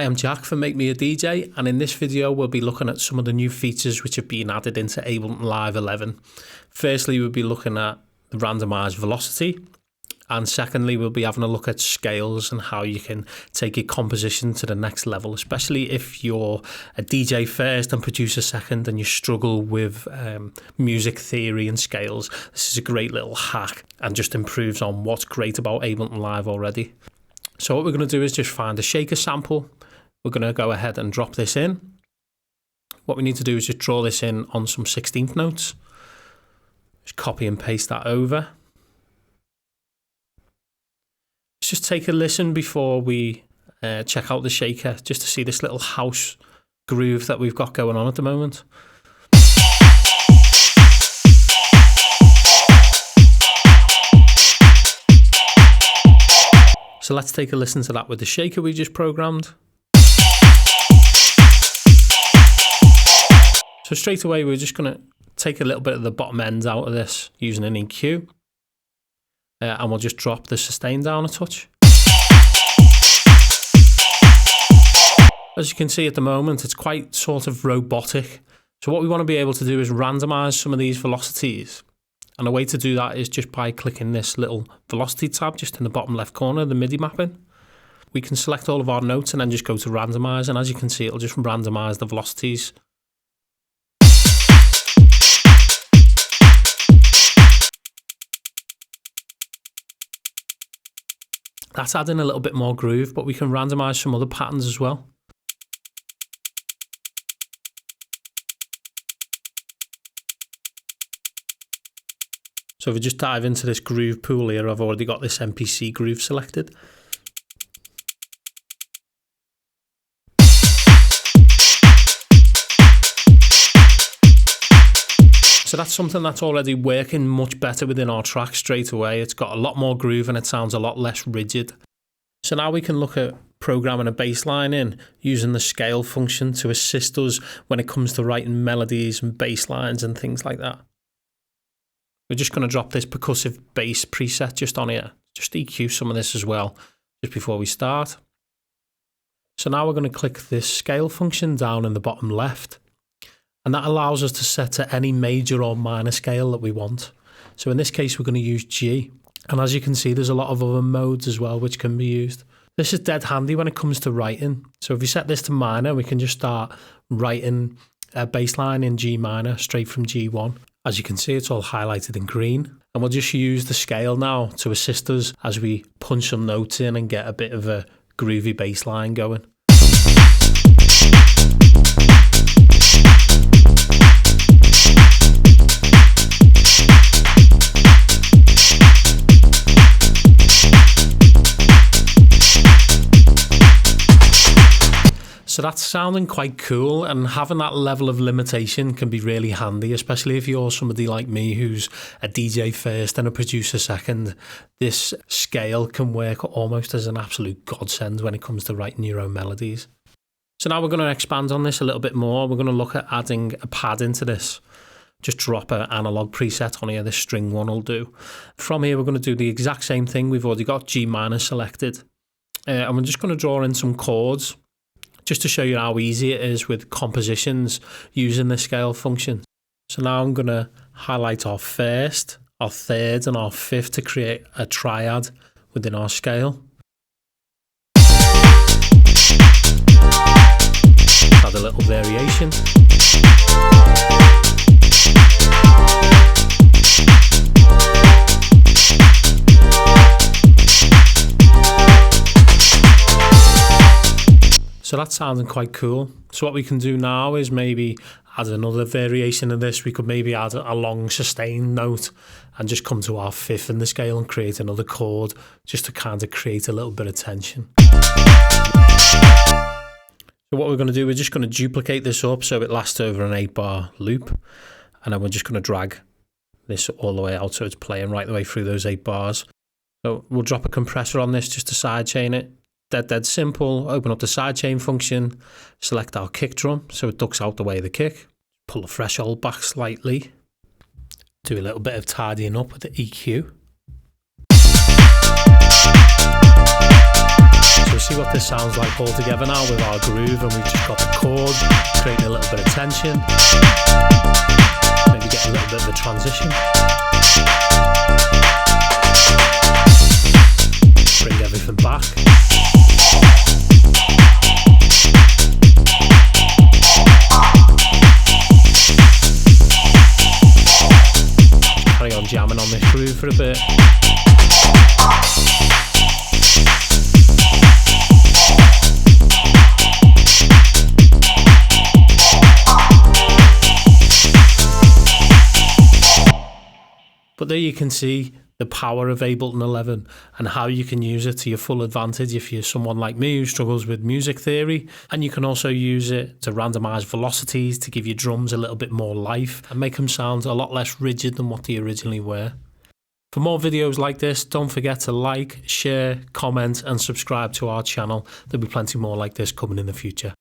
I'm Jack from Make Me a DJ, and in this video we'll be looking at some of the new features which have been added into Ableton Live 11. Firstly, we'll be looking at the randomised velocity, and secondly we'll be having a look at scales and how you can take your composition to the next level, especially if you're a DJ first and producer second and you struggle with music theory and scales. This is a great little hack and just improves on what's great about Ableton Live already. So what we're going to do is just find a shaker sample. We're going to go ahead and drop this in. What we need to do is just draw this in on some 16th notes. Just copy and paste that over. Let's just take a listen before we check out the shaker, just to see this little house groove that we've got going on at the moment. So let's take a listen to that with the shaker we just programmed. So straight away we're just going to take a little bit of the bottom end out of this using an EQ. And we'll just drop the sustain down a touch. As you can see at the moment, it's quite sort of robotic. So what we want to be able to do is randomize some of these velocities. And a way to do that is just by clicking this little velocity tab just in the bottom left corner, the MIDI mapping. We can select all of our notes and then just go to randomize, and as you can see, it'll just randomize the velocities. That's adding a little bit more groove, but we can randomize some other patterns as well. So if we just dive into this groove pool here, I've already got this MPC groove selected. So that's something that's already working much better within our track straight away. It's got a lot more groove and it sounds a lot less rigid. So now we can look at programming a bass line in using the scale function to assist us when it comes to writing melodies and bass lines and things like that. We're just going to drop this percussive bass preset just on here. Just EQ some of this as well, just before we start. So now we're going to click this scale function down in the bottom left. And that allows us to set to any major or minor scale that we want. So in this case, we're going to use G. And as you can see, there's a lot of other modes as well which can be used. This is dead handy when it comes to writing. So if we set this to minor, we can just start writing a bass line in G minor straight from G1. As you can see, it's all highlighted in green. And we'll just use the scale now to assist us as we punch some notes in and get a bit of a groovy bass line going. So that's sounding quite cool, and having that level of limitation can be really handy, especially if you're somebody like me who's a DJ first and a producer second. This scale can work almost as an absolute godsend when it comes to writing your own melodies. So now we're going to expand on this a little bit more. We're going to look at adding a pad into this. Just drop an analog preset on here, this string one will do. From here we're going to do the exact same thing. We've already got G minor selected. And we're just going to draw in some chords, just to show you how easy it is with compositions using the scale function. So now I'm going to highlight our first, our third and our fifth to create a triad within our scale. Add a little variation. So that's sounding quite cool. So what we can do now is maybe add another variation of this. We could maybe add a long sustained note and just come to our fifth in the scale and create another chord just to kind of create a little bit of tension. So what we're going to do, we're just going to duplicate this up so it lasts over an 8-bar loop. And then we're just going to drag this all the way out so it's playing right the way through those 8 bars. So we'll drop a compressor on this just to sidechain it. Dead simple. Open up the sidechain function, select our kick drum so it ducks out the way of the kick, pull the threshold back slightly, do a little bit of tidying up with the EQ. So see what this sounds like all together now with our groove, and we've just got the chord, creating a little bit of tension, maybe get a little bit of a transition. Bring everything back. Just carry on jamming on this groove for a bit. But there you can see the power of Ableton 11 and how you can use it to your full advantage if you're someone like me who struggles with music theory. And you can also use it to randomize velocities to give your drums a little bit more life and make them sound a lot less rigid than what they originally were. For more videos like this, don't forget to like, share, comment and subscribe to our channel. There'll be plenty more like this coming in the future.